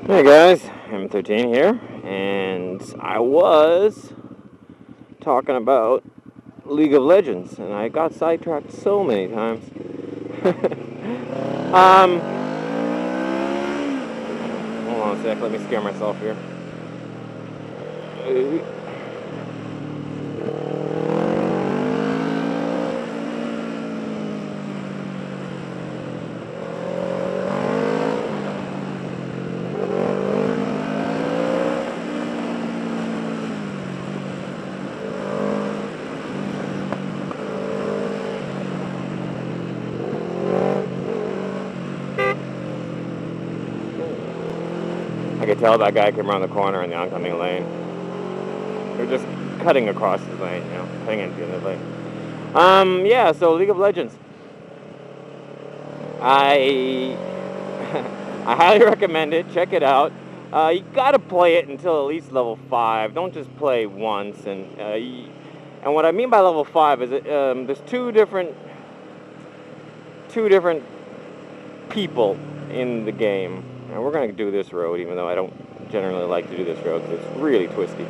Hey guys, M13 here, and I was talking about League of Legends, and I got sidetracked so many times. um, Hold on a sec, let me scare myself here. I could tell that guy came around the corner in the oncoming lane. They're just cutting across his lane, cutting into his lane. Yeah, so League of Legends. I I highly recommend it. Check it out. You gotta play it until at least level 5. Don't just play once. And what I mean by level 5 is there's two different people in the game. And we're gonna do this road, even though I don't generally like to do this road because it's really twisty.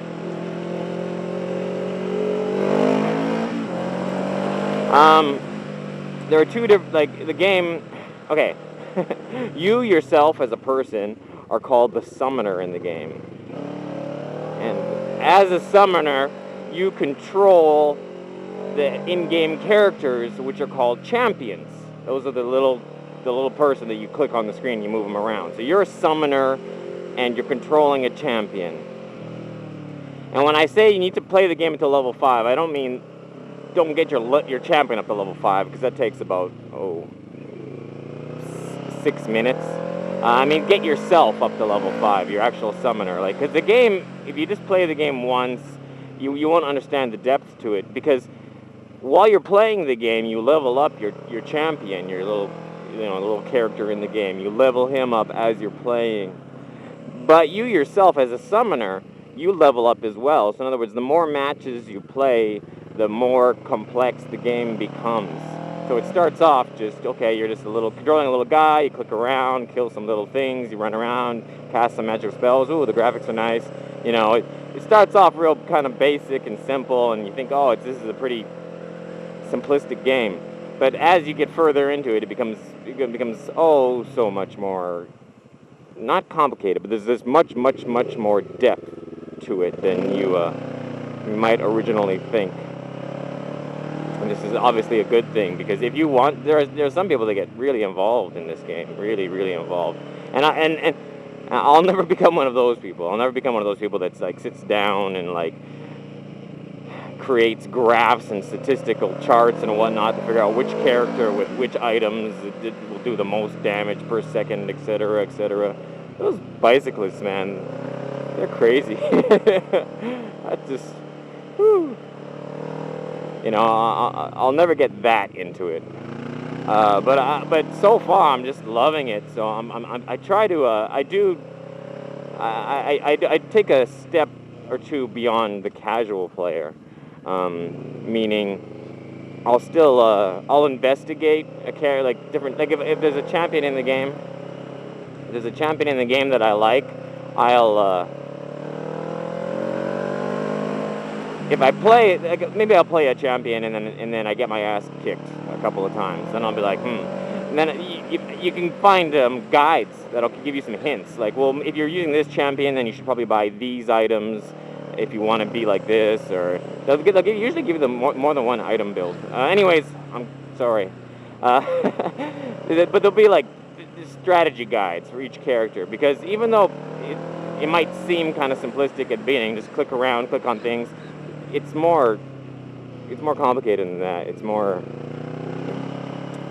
There are two different, like, the game. Okay, you yourself as a person are called the summoner in the game. And as a summoner, you control the in-game characters, which are called champions. Those are the little person that you click on the screen and you move them around. So you're a summoner and you're controlling a champion. And when I say you need to play the game until level 5, I don't mean don't get your champion up to level 5, because that takes about 6 minutes. I mean, get yourself up to level 5, your actual summoner. Like, because the game, if you just play the game once, you won't understand the depth to it, because while you're playing the game, you level up your champion, your little character in the game. You level him up as you're playing. But you yourself as a summoner, you level up as well. So in other words, the more matches you play, the more complex the game becomes. So it starts off just, okay, you're just controlling a little guy, you click around, kill some little things, you run around, cast some magic spells, ooh, the graphics are nice. It starts off real kind of basic and simple, and you think, oh, this is a pretty simplistic game. But as you get further into it, it becomes oh so much more, not complicated, but there's much more depth to it than you might originally think. And this is obviously a good thing, because if you want, there are some people that get really involved in this game, really involved. And I'll never become one of those people. I'll never become one of those people that's like sits down and like creates graphs and statistical charts and whatnot to figure out which character with which items will do the most damage per second, etc., etc. Those bicyclists, man, they're crazy. I just, whew. I'll never get that into it. But so far I'm just loving it. So I try to I take a step or two beyond the casual player. Meaning, I'll investigate a character, like different, like if there's a champion in the game, that I like, if I play, maybe I'll play a champion and then I get my ass kicked a couple of times, then I'll be like, And then you can find guides that'll give you some hints, like, well, if you're using this champion, then you should probably buy these items if you want to be like this, or they'll usually give you more than one item build. Anyways, I'm sorry, but there'll be like strategy guides for each character, because even though it might seem kind of simplistic at the beginning, just click around, click on things, it's more complicated than that. It's more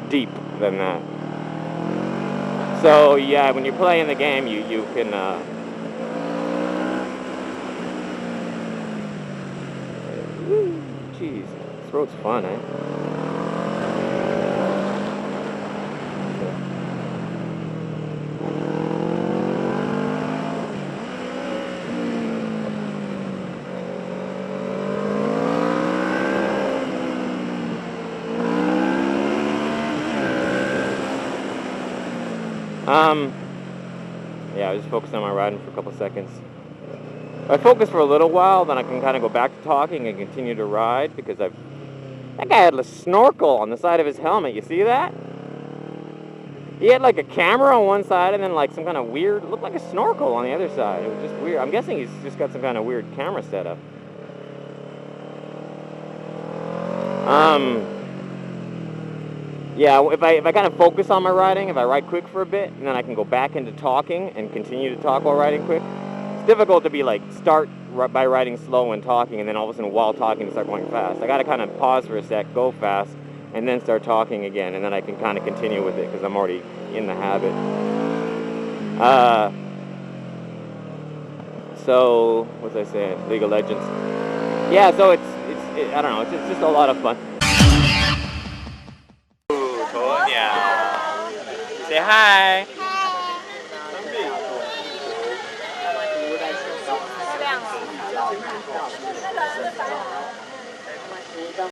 deep than that. So yeah, when you're playing the game, you can. Jeez, this road's fun, eh? Yeah, I was just focusing on my riding for a couple seconds. If I focus for a little while, then I can kind of go back to talking and continue to ride because that guy had a snorkel on the side of his helmet. You see that? He had like a camera on one side and then like some kind of weird, looked like a snorkel on the other side. It was just weird. I'm guessing he's just got some kind of weird camera setup. Yeah, if I kind of focus on my riding, if I ride quick for a bit, and then I can go back into talking and continue to talk while riding quick. It's difficult to be like, start by riding slow and talking, and then all of a sudden while talking to start going fast. I gotta kind of pause for a sec, go fast, and then start talking again, and then I can kind of continue with it because I'm already in the habit. So, what was I saying? League of Legends. Yeah, so it's I don't know, it's just a lot of fun. Say hi.